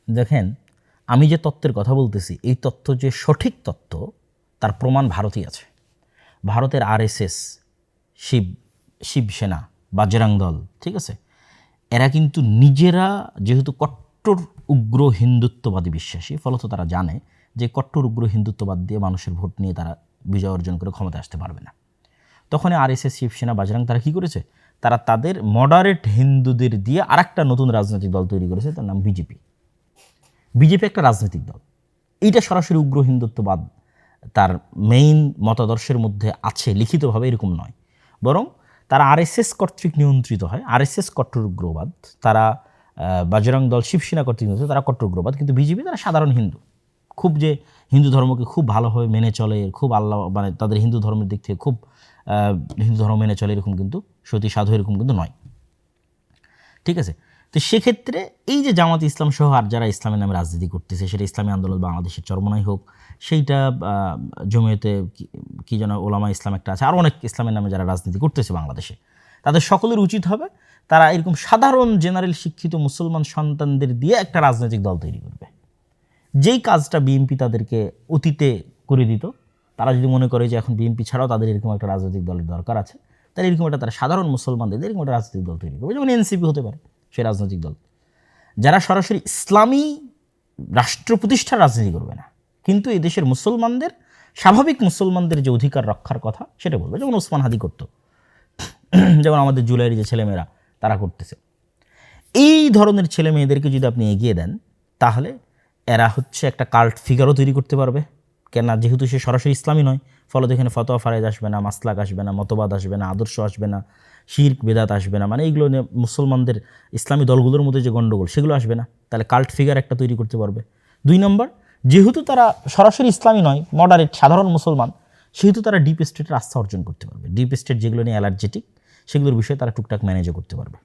দেখেন, আমি যে তত্ত্বের কথা বলতেছি এই তত্ত্ব যে সঠিক তত্ত্ব তার প্রমাণ ভারতেই আছে। ভারতের আরএসএস, শিবসেনা, বাজরাং দল, ঠিক আছে, এরা কিন্তু নিজেরা যেহেতু কট্টর উগ্র হিন্দুত্ববাদী বিশ্বাসী, ফলত তারা জানে যে কট্টর উগ্র হিন্দুত্ববাদ দিয়ে মানুষের ভোট নিয়ে তারা বিজয় অর্জন করে ক্ষমতা আসতে পারবে না। তখন আরএসএস, শিবসেনা, বাজরাং তারা কী করেছে, তারা তাদের মডারেট হিন্দুদের দিয়ে আরেকটা নতুন রাজনৈতিক দল তৈরি করেছে, তার নাম বিজেপি। বিজেপি একটা রাজনৈতিক দল, এইটা সরাসরি উগ্র হিন্দুত্ববাদ তার মেইন মতাদর্শের মধ্যে আছে লিখিতভাবে এরকম নয়, বরং তারা আরএসএস কর্তৃক নিয়ন্ত্রিত হয়। আরএসএস কট্টর উগ্রবাদ, তারা বাজরং দল, শিবসেনা কর্তৃক নিয়ন্ত্রিত, তারা কট্টর উগ্রবাদ। কিন্তু বিজেপি তারা সাধারণ হিন্দু, খুব যে হিন্দু ধর্মকে খুব ভালোভাবে মেনে চলে, খুব আল্লাহ মানে তাদের হিন্দু ধর্মের দিক থেকে খুব হিন্দু ধর্ম মেনে চলে এরকম কিন্তু সতী সাধু এরকম কিন্তু নয়, ঠিক আছে। তো সেক্ষেত্রে এই যে জামাত ইসলাম সহ আর যারা ইসলামের নামে রাজনীতি করতেছে, সেটা ইসলামী আন্দোলন বাংলাদেশের চরমনাই হোক, সেইটা জমিয়তে কি যেন ওলামা ইসলাম একটা আছে, আরও অনেক ইসলামের নামে যারা রাজনীতি করতেছে বাংলাদেশে, তাদের সকলের উচিত হবে তারা এরকম সাধারণ জেনারেল শিক্ষিত মুসলমান সন্তানদের দিয়ে একটা রাজনৈতিক দল তৈরি করবে। যেই কাজটা বিএনপি তাদেরকে অতীতে করে দিত, তারা যদি মনে করে যে এখন বিএনপি ছাড়াও তাদের এরকম একটা রাজনৈতিক দলের দরকার আছে, তাহলে এরকম একটা তারা সাধারণ মুসলমানদের এরকম একটা রাজনৈতিক দল তৈরি করবে, যেমন এনসিপি হতে পারে সেই রাজনৈতিক দল, যারা সরাসরি ইসলামী রাষ্ট্র প্রতিষ্ঠার রাজনীতি করবে না, কিন্তু এই দেশের মুসলমানদের, স্বাভাবিক মুসলমানদের যে অধিকার রক্ষার কথা সেটা বলবে, যেমন ওসমান হাদি করত, যেমন আমাদের জুলাইয়ের যে ছেলেমেয়েরা তারা করতেছে। এই ধরনের ছেলে মেয়েদেরকে যদি আপনি এগিয়ে দেন, তাহলে এরা হচ্ছে একটা কাল্ট ফিগারও তৈরি করতে পারবে, কেন যেহেতু সে সরাসরি ইসলামী নয়, ফলত এখানে ফতোয়া ফারাইজ আসবে না, মাসলাক আসবে না, মতবাদ আসবে না, আদর্শ আসবে না, শিরক বেদাত আসবে না, মানে এইগুলো নিয়ে মুসলমানদের ইসলামী দলগুলোর মধ্যে যে গণ্ডগোল সেগুলো আসবে না, তাহলে কাল্ট ফিগার একটা তৈরি করতে পারবে। 2 নম্বর, যেহেতু তারা সরাসরি ইসলামী নয়, মডারেট সাধারণ মুসলমান, সেহেতু তারা ডিপ স্টেটের আস্থা অর্জন করতে পারবে। ডিপ স্টেট যেগুলো নিয়ে অ্যালার্জেটিক, সেগুলোর বিষয়ে তারা টুকটাক ম্যানেজও করতে পারবে।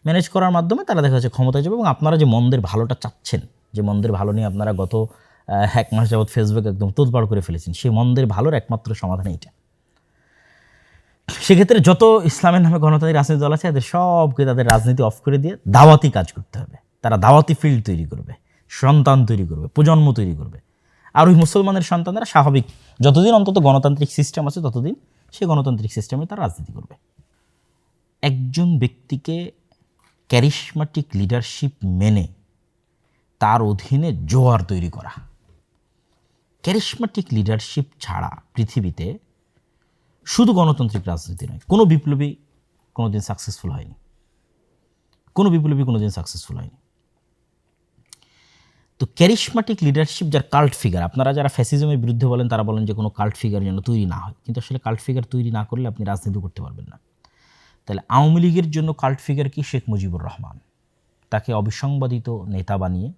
ম্যানেজ করার মাধ্যমে তারা দেখা যাচ্ছে ক্ষমতায় যাবে। এবং আপনারা যে মন্দের ভালোটা চাচ্ছেন, যে মন্দের ভালো নিয়ে আপনারা গত 1 মাস যাবৎ ফেসবুক একদম তোলপাড় করে ফেলেছেন, সেই মন্দের ভালোর একমাত্র সমাধান এইটা। সেক্ষেত্রে যত ইসলামের নামে গণতান্ত্রিক রাজনীতি দল আছে, এদের সবকে তাদের রাজনীতি অফ করে দিয়ে দাওয়াতি কাজ করতে হবে। তারা দাওয়াতি ফিল্ড তৈরি করবে, সন্তান তৈরি করবে, প্রজন্ম তৈরি করবে। আর ওই মুসলমানের সন্তানরা স্বাভাবিক, যতদিন অন্তত গণতান্ত্রিক সিস্টেম আছে ততদিন সেই গণতান্ত্রিক সিস্টেমে তারা রাজনীতি করবে। একজন ব্যক্তিকে ক্যারিশমাটিক লিডারশিপ মেনে তার অধীনে জোয়ার তৈরি করা, ক্যারিশমাটিক লিডারশিপ ছাড়া পৃথিবীতে শুধু গণতান্ত্রিক রাজনীতি নয়, কোনো বিপ্লবী কোনোদিন সাকসেসফুল হয়নি, কোনো বিপ্লবী কোনোদিন সাকসেসফুল হয়নি। তো ক্যারিশমাটিক লিডারশিপ যার কাল্ট ফিগার, আপনারা যারা ফ্যাসিজমের বিরুদ্ধে বলেন তারা বলেন যে কোনো কাল্ট ফিগার যেন তৈরি না হয়, কিন্তু আসলে কাল্ট ফিগার তৈরি না করলে আপনি রাজনীতি করতে পারবেন না। তাহলে আওয়ামী লীগের জন্য কাল্ট ফিগার কি? শেখ মুজিবুর রহমান। তাকে অবিসংবাদিত নেতা বানিয়ে,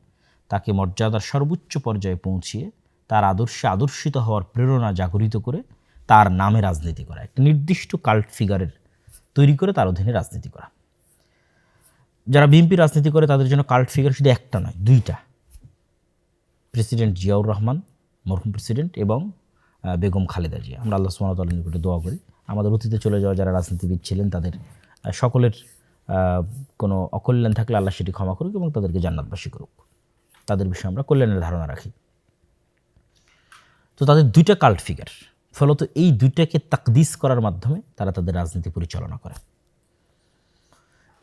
তাকে মর্যাদার সর্বোচ্চ পর্যায়ে পৌঁছিয়ে, তার আদর্শে আদর্শিত হওয়ার প্রেরণা জাগরিত করে তার নামে রাজনীতি করা, একটা নির্দিষ্ট কাল্ট ফিগারের তৈরি করে তার অধীনে রাজনীতি করা। যারা বিএনপি রাজনীতি করে তাদের জন্য কাল্ট ফিগার শুধু একটা নয়, 2টা, প্রেসিডেন্ট জিয়াউর রহমান, মরহুম প্রেসিডেন্ট, এবং বেগম খালেদা জিয়া। আমরা আল্লাহ সুবহানাহু ওয়া তাআলার নিকটে দোয়া করি আমাদের অতীতে চলে যাওয়া যারা রাজনীতিবিদ ছিলেন তাদের সকলের কোনো অকল্যাণ থাকলে আল্লাহ সেটি ক্ষমা করুক এবং তাদেরকে জান্নাতবাসী করুক, তাদের বিষয়ে আমরা কল্যাণের ধারণা রাখি। তো তাদের 2টা কাল্ট ফিগার, ফলত এই 2টাকে তাকদিস করার মাধ্যমে তারা তাদের রাজনীতি পরিচালনা করে।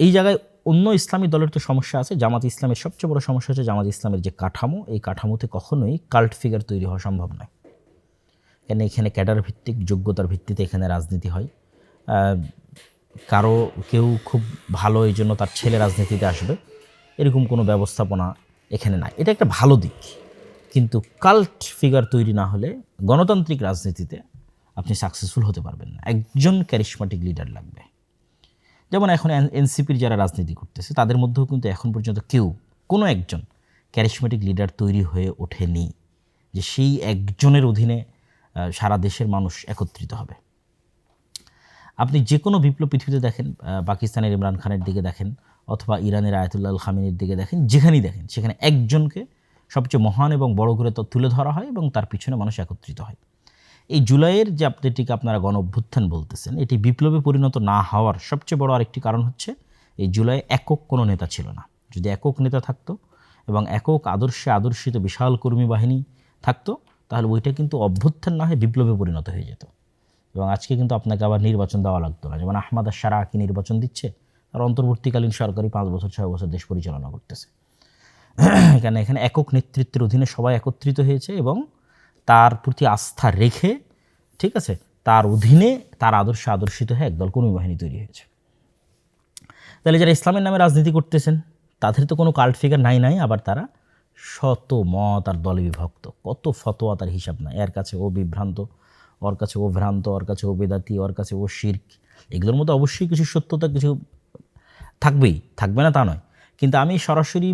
এই জায়গায় অন্য ইসলামী দলের তো সমস্যা আছে, জামাত ইসলামের সবচেয়ে বড় সমস্যা হচ্ছে জামাত ইসলামের যে কাঠামো, এই কাঠামোতে কখনোই কাল্ট ফিগার তৈরি হওয়া সম্ভব নয়। কেন এখানে ক্যাডার ভিত্তিক যোগ্যতার ভিত্তিতে এখানে রাজনীতি হয়। কেউ খুব ভালো এই জন্য তার ছেলে রাজনীতিতে আসবে এরকম কোনো ব্যবস্থাপনা এখানে নাই, এটা একটা ভালো দিক। কিন্তু কাল্ট ফিগার তৈরি না হলে গণতান্ত্রিক রাজনীতিতে আপনি সাকসেসফুল হতে পারবেন না। একজন ক্যারিশমাটিক লিডার লাগবে। যেমন এখন এনসিপির যারা রাজনীতি করতেছে তাদের মধ্যেও কিন্তু এখন পর্যন্ত কোনো একজন ক্যারিশমাটিক লিডার তৈরি হয়ে ওঠেনি যে সেই একজনের অধীনে সারা দেশের মানুষ একত্রিত হবে। আপনি যে কোনো বিপ্লব পৃথিবীতে দেখেন, পাকিস্তানের ইমরান খানের দিকে দেখেন অথবা ইরানের আয়াতুল্লাহ আল খামেনির দিকে দেখেন, যেখানেই দেখেন সেখানে একজনকে সবচেয়ে মহান এবং বড় করে তুলে ধরা হয় এবং তার পিছনে মানুষ একত্রিত হয়। এই জুলাইয়ের যে এটিকে আপনারা গণ অভ্যুত্থান বলতেছেন, এটি বিপ্লবে পরিণত না হওয়ার সবচেয়ে বড় আরেকটি কারণ হচ্ছে এই জুলাই একক কোনো নেতা ছিল না। যদি একক নেতা থাকতো এবং একক আদর্শে আদর্শিত বিশাল কর্মী বাহিনী থাকতো, তাহলে ওইটা কিন্তু অভ্যুত্থান না হয়ে বিপ্লবে পরিণত হয়ে যেত। এবং আজকে কিন্তু আপনাকে আবার নির্বাচন দেওয়া লাগতো না। যেমন আহমাদ আশ-শারা কি নির্বাচন দিচ্ছে, আর অন্তর্বর্তীকালীন সরকারই 5 বছর 6 বছর দেশ পরিচালনা করতেছে। কেন এখানে একক নেতৃত্বের অধীনে সবাই একত্রিত হয়েছে এবং তার প্রতি আস্থা রেখে, ঠিক আছে, তার অধীনে তার আদর্শে আদর্শিত হয়ে একদল কর্মী বাহিনী তৈরি হয়েছে। তাহলে যারা ইসলামের নামে রাজনীতি করতেছেন তাদের তো কোনো কাল্ট ফিগার নাই, আবার তারা শত মত আর দলে বিভক্ত, কত ফতোয়া তার হিসাব নাই। এর কাছে ও বিভ্রান্ত, ওর কাছে ও ভ্রান্ত, ওর কাছে ও বেদাতি, ওর কাছে ও শিরক। এগুলোর মধ্যে অবশ্যই কিছু সত্যতা কিছু থাকবেই, থাকবে না তা নয়। কিন্তু আমি সরাসরি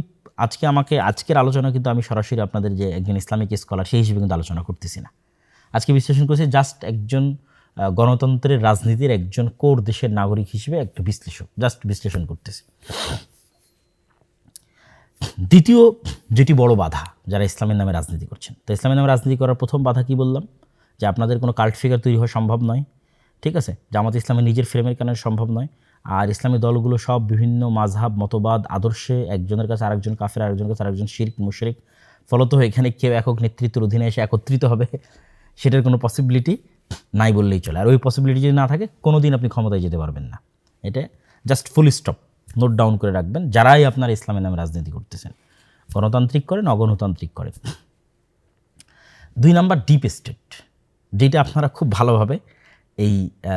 আজকের আলোচনা কিন্তু আমি সরাসরি আপনাদের যে একজন ইসলামিক স্কলার সেই হিসেবে কিন্তু আলোচনা করতেছি না। আজকে বিশ্লেষণ করছি জাস্ট একজন গণতন্ত্রের রাজনীতির একজন কোর দেশের নাগরিক হিসেবে একটা বিশ্লেষণ করতেছি। দ্বিতীয় যেটি বড় বাধা যারা ইসলামের নামে রাজনীতি করছেন, তো ইসলামের নামে রাজনীতি করার প্রথম বাধা কি বললাম, যে আপনাদের কোনো কাল্ট ফিগার তৈরি হওয়া সম্ভব নয়, ঠিক আছে। জামাত ইসলামের নিজের ফ্রেমের কারণে সম্ভব নয়। আর ইসলামী দলগুলো সব বিভিন্ন মাযহাব, মতবাদ, আদর্শে একজনের কাছে আরেকজন কাফের, আরেকজনের কাছে আরেকজন শিরক, মুশরিক। ফলত এখানে কেউ একক নেতৃত্বের অধীনে এসে একত্রিত হবে সেটার কোনো পসিবিলিটি নাই বললেই চলে। আর ওই পসিবিলিটি যদি না থাকে কোনো দিন আপনি ক্ষমতায় যেতে পারবেন না। এটা just full stop, note down করে রাখবেন যারাই আপনার ইসলামের নামে রাজনীতি করতেছেন, গণতান্ত্রিক করেন অগণতান্ত্রিক করেন। 2 নাম্বার ডিপ স্টেট, যেটা আপনারা খুব ভালোভাবে এই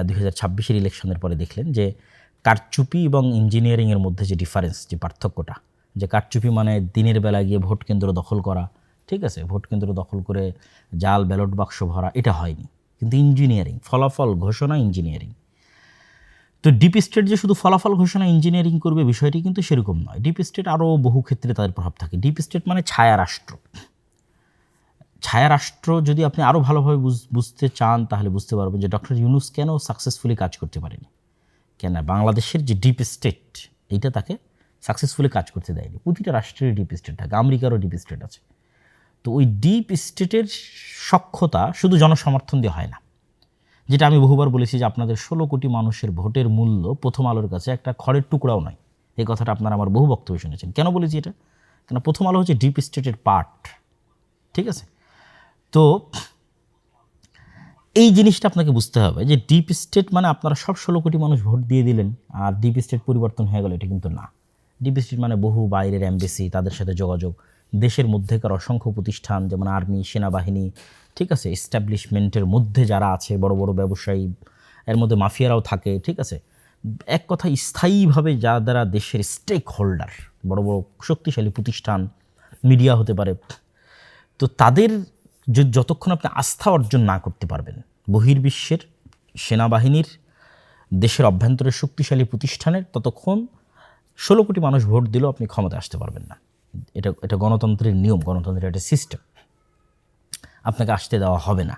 2026-এর ইলেকশনের পরে দেখলেন যে কারচুপি এবং ইঞ্জিনিয়ারিংয়ের মধ্যে যে ডিফারেন্স, যে পার্থক্যটা, যে কারচুপি মানে দিনের বেলা গিয়ে ভোট কেন্দ্র দখল করা, ঠিক আছে, ভোট কেন্দ্র দখল করে জাল ব্যালট বাক্স ভরা, এটা হয়নি। কিন্তু ইঞ্জিনিয়ারিং, ফলাফল ঘোষণা, ইঞ্জিনিয়ারিং। তো ডিপ স্টেট যে শুধু ফলাফল ঘোষণা ইঞ্জিনিয়ারিং করবে বিষয়টি কিন্তু সেরকম নয়। ডিপ স্টেট আরও বহু ক্ষেত্রে তাদের প্রভাব থাকে। ডিপ স্টেট মানে ছায়া রাষ্ট্র। ছায়া রাষ্ট্র যদি আপনি আরও ভালোভাবে বুঝতে চান তাহলে বুঝতে পারবেন যে ডক্টর ইউনূস কেন সাকসেসফুলি কাজ করতে পারেনি। কেন বাংলাদেশের যে ডিপ স্টেট এইটা তাকে সাকসেসফুলি কাজ করতে দেয়নি। প্রতিটা রাষ্ট্রের ডিপ স্টেট থাকে, আমেরিকারও ডিপ স্টেট আছে। তো ওই ডিপ স্টেটের সক্ষতা শুধু জনসমর্থন দিয়ে হয় না। যেটা আমি বহুবার বলেছি যে আপনাদের 16 কোটি মানুষের ভোটের মূল্য প্রথম আলোর কাছে একটা খড়ের টুকরাও নয়। এই কথাটা আপনারা আমার বহু বক্তব্য শুনেছেন। কেন বলেছি এটা? কেন প্রথম আলো হচ্ছে ডিপ স্টেটের পার্ট, ঠিক আছে। তো এই জিনিসটা আপনাকে বুঝতে হবে যে ডিপ স্টেট মানে আপনারা সব 16 কোটি মানুষ ভোট দিয়ে দিলেন আর ডিপ স্টেট পরিবর্তন হয়ে গেল, এটা কিন্তু না। ডিপ স্টেট মানে বহু বাইরের এমবেসি, তাদের সাথে যোগাযোগ, দেশের মধ্যেকার অসংখ্য প্রতিষ্ঠান যেমন আর্মি, সেনাবাহিনী, ঠিক আছে, এস্টাবলিশমেন্টের মধ্যে যারা আছে, বড় বড় ব্যবসায়ী, এর মধ্যে মাফিয়ারাও থাকে, ঠিক আছে। এক কথা স্থায়ীভাবে যারা দেশের স্টেক হোল্ডার, বড় বড় শক্তিশালী প্রতিষ্ঠান, মিডিয়া হতে পারে, তো তাদের যতক্ষণ আপনি আস্থা অর্জন না করতে পারবেন বহির্বিশ্বের সেনাবাহিনীর, দেশের অভ্যন্তরের শক্তিশালী প্রতিষ্ঠানের, ততক্ষণ 16 কোটি মানুষ ভোট দিলেও আপনি ক্ষমতায় আসতে পারবেন না। এটা গণতন্ত্রের নিয়ম, গণতন্ত্রের একটা সিস্টেম, আপনাকে আসতে দেওয়া হবে না।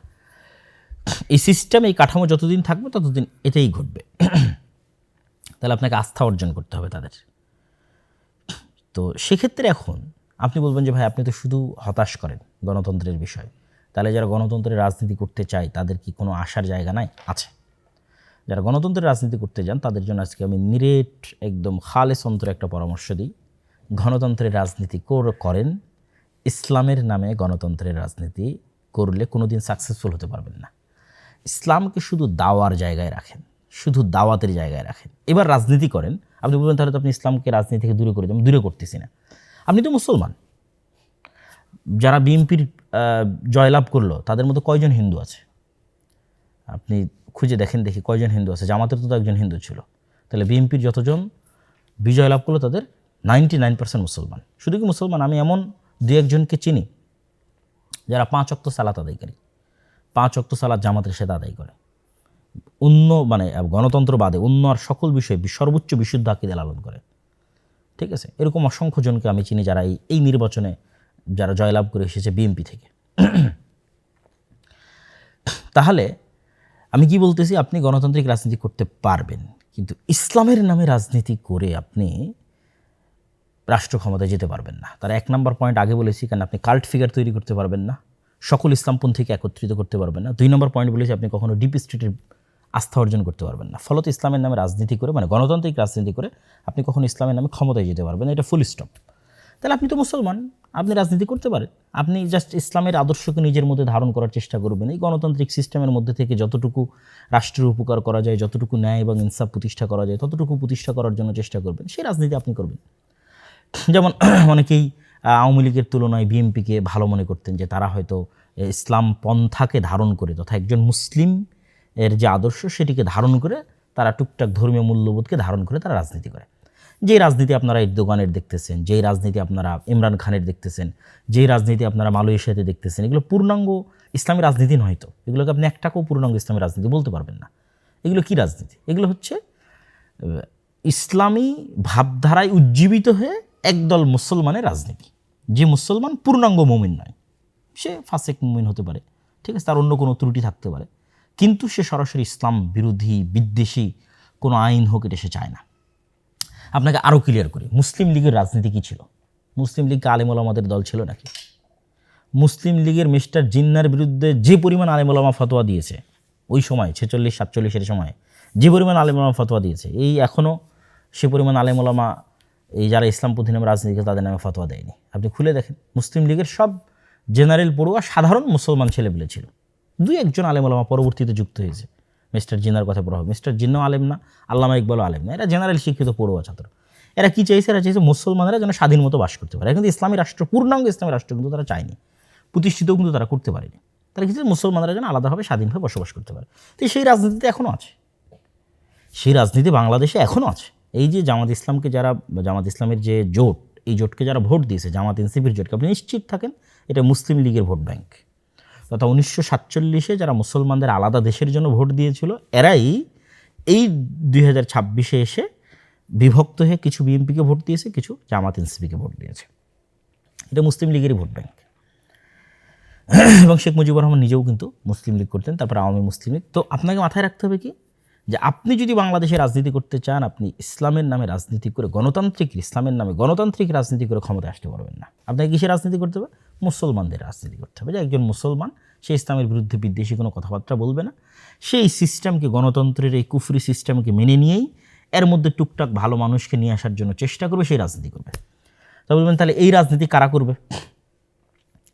এই সিস্টেম, এই কাঠামো যতদিন থাকবে ততদিন এটাই ঘটবে। তাহলে আপনাকে আস্থা অর্জন করতে হবে তাদের। তো সেক্ষেত্রে এখন আপনি বলবেন যে ভাই আপনি তো শুধু হতাশ করেন গণতন্ত্রের বিষয়, তাহলে যারা গণতন্ত্রের রাজনীতি করতে চায় তাদের কি কোনো আশার জায়গা নাই? আছে। যারা গণতন্ত্রের রাজনীতি করতে যান তাদের জন্য আজকে আমি নিরেট একদম খালেস অন্তরে একটা পরামর্শ দিই, গণতন্ত্রের রাজনীতি করেন। ইসলামের নামে গণতন্ত্রের রাজনীতি করলে কোনো দিন সাকসেসফুল হতে পারবেন না। ইসলামকে শুধু দাওয়ার জায়গায় রাখেন, শুধু দাওয়াতের জায়গায় রাখেন। এবার রাজনীতি করেন, আপনি বলবেন তাহলে তো আপনি ইসলামকে রাজনীতি থেকে দূরে করে দেন। দূরে করতেছি না, আপনি তো মুসলমান। যারা বিএনপির জয়লাভ করলো তাদের মধ্যে কয়জন হিন্দু আছে? আপনি খুঁজে দেখেন, দেখি কয়জন হিন্দু আছে। জামাতের তো একজন হিন্দু ছিল। তাহলে বিএনপির যতজন বিজয় লাভ করলো তাদের 99% মুসলমান। শুধু কি মুসলমান, আমি এমন 2-1জনকে চিনি যারা 5 ওয়াক্ত সালাত আদায়কারী, 5 ওয়াক্ত সালাত জামাতের সাথে আদায় করে, অন্য মানে গণতন্ত্র বাদে অন্য আর সকল বিষয়ে সর্বোচ্চ বিশুদ্ধ আকীদা লালন করে, ঠিক আছে। এরকম অসংখ্য জনকে আমি চিনি যারা এই নির্বাচনে যারা জয়লাভ করে এসেছে বিএনপি থেকে। তাহলে আমি কি বলতেছি, আপনি গণতান্ত্রিক রাজনীতি করতে পারবেন, কিন্তু ইসলামের নামে রাজনীতি করে আপনি রাষ্ট্র ক্ষমতায় যেতে পারবেন না। তার 1 নম্বর পয়েন্ট আগে বলেছি, কারণ আপনি কাল্ট ফিগার তৈরি করতে পারবেন না, সকল ইসলামপন্থীকে একত্রিত করতে পারবেন না। 2 নম্বর পয়েন্ট বলেছি, আপনি কখনো ডিপ স্টেটের আস্থা অর্জন করতে পারবেন না। ফলত ইসলামের নামে রাজনীতি করে, মানে গণতান্ত্রিক রাজনীতি করে আপনি কখনো ইসলামের নামে ক্ষমতায় যেতে পারবেন না। এটা ফুল স্টপ। তাহলে আপনি তো মুসলমান, আপনি রাজনীতি করতে পারেন। আপনি জাস্ট ইসলামের আদর্শকে নিজের মধ্যে ধারণ করার চেষ্টা করবেন। এই গণতান্ত্রিক সিস্টেমের মধ্যে থেকে যতটুকু রাষ্ট্রের উপকার করা যায়, যতটুকু ন্যায় এবং ইনসাফ প্রতিষ্ঠা করা যায়, ততটুকু প্রতিষ্ঠা করার জন্য চেষ্টা করবেন। সেই রাজনীতি আপনি করবেন। যেমন অনেকেই আওয়ামী লীগের তুলনায় বিএনপিকে ভালো মনে করতেন, যে তারা হয়তো ইসলাম পন্থাকে ধারণ করে, তথা একজন মুসলিম এর যে আদর্শ সেটিকে ধারণ করে, তারা টুকটাক ধর্মীয় মূল্যবোধকে ধারণ করে তারা রাজনীতি করে। যেই রাজনীতি আপনারা এরদোগানের দেখতেছেন, যেই রাজনীতি আপনারা ইমরান খানের দেখতেছেন, যেই রাজনীতি আপনারা মালয়েশিয়াতে দেখতেছেন, এগুলো পূর্ণাঙ্গ ইসলামী রাজনীতি নয়। তো এগুলোকে আপনি একটাকেও পূর্ণাঙ্গ ইসলামী রাজনীতি বলতে পারবেন না। এগুলো কি রাজনীতি? এগুলো হচ্ছে ইসলামী ভাবধারায় উজ্জীবিত হয়ে একদল মুসলমানের রাজনীতি। যে মুসলমান পূর্ণাঙ্গ মুমিন নয়, সে ফাসেক মুমিন হতে পারে, ঠিক আছে, তার অন্য কোনো ত্রুটি থাকতে পারে, কিন্তু সে সরাসরি ইসলাম বিরোধী বিদ্বেষী কোনো আইন হোক এটা সে চায় না। আপনাকে আরও ক্লিয়ার করি, মুসলিম লীগের রাজনীতি কী ছিল? মুসলিম লীগ আলেম ওলামাদের দল ছিল নাকি? মুসলিম লীগের মিস্টার জিন্নার বিরুদ্ধে যে পরিমাণ আলেম ওলামা ফতোয়া দিয়েছে ওই সময় 46-47 সময়, যে পরিমাণ আলেম ওলামা ফতোয়া দিয়েছে, এই এখনও সে পরিমাণ আলেম ওলামা এই যারা ইসলামপন্থী নামে রাজনীতি করে তাদের নামে ফতোয়া দেয়নি। আপনি খুলে দেখেন, মুসলিম লীগের সব জেনারেল পড়ুয়া সাধারণ মুসলমান ছেলেপেলে ছিল। 2-1 আলেম ওলামা পরবর্তীতে যুক্ত হয়েছে। মিস্টার জিন্নার কথা পড়া হবে, মিস্টার জিন্নাও আলেম না, আল্লামা ইকবালও আলেম না, এরা জেনারেল শিক্ষিত পড়ুয়া ছাত্র। এরা কী চাইছে? এরা চাইছে মুসলমানরা যেন স্বাধীন মতো বাস করতে পারে। কিন্তু ইসলামী রাষ্ট্র, পূর্ণাঙ্গ ইসলামী রাষ্ট্র কিন্তু তারা চায়নি, প্রতিষ্ঠিতও কিন্তু তারা করতে পারেনি। তারা কিছু মুসলমানরা যেন আলাদাভাবে স্বাধীনভাবে বসবাস করতে পারে। তো সেই রাজনীতিতে এখনও আছে, সেই রাজনীতি বাংলাদেশে এখনও আছে। এই যে জামাত ইসলামকে যারা, জামাত ইসলামের যে জোট, এই জোটকে যারা ভোট দিয়েছে, জামাত এনসিপির জোটকে, আপনি নিশ্চিত থাকেন এটা মুসলিম লীগের ভোট ব্যাংক। তথা 1947-এ যারা মুসলমানদের আলাদা দেশের জন্য ভোট দিয়েছিল, এরাই এই 2026-এ এসে বিভক্ত হয়ে কিছু বিএনপিকে ভোট দিয়েছে, কিছু জামাত এনসিপিকে ভোট দিয়েছে। এটা মুসলিম লীগেরই ভোট ব্যাংক। এবং শেখ মুজিবুর রহমান নিজেও কিন্তু মুসলিম লীগ করতেন, তারপর আওয়ামী মুসলিম লীগ। তো আপনাকে মাথায় রাখতে হবে কি, যে আপনি যদি বাংলাদেশে রাজনীতি করতে চান, আপনি ইসলামের নামে রাজনীতি করে, গণতান্ত্রিক ইসলামের নামে গণতান্ত্রিক রাজনীতি করে ক্ষমতায় আসতে পারবেন না। আপনাকে কিসের রাজনীতি করতে হবে? মুসলমানদের রাজনীতি করতে হবে। যে একজন মুসলমান, সে ইসলামের বিরুদ্ধে বিদ্বেষী কোনো কথাবার্তা বলবে না, সেই সিস্টেমকে, গণতন্ত্রের এই কুফরি সিস্টেমকে মেনে নিয়েই এর মধ্যে টুকটাক ভালো মানুষকে নিয়ে আসার জন্য চেষ্টা করবে, সেই রাজনীতি করবে। তা বলবেন তাহলে এই রাজনীতি কারা করবে?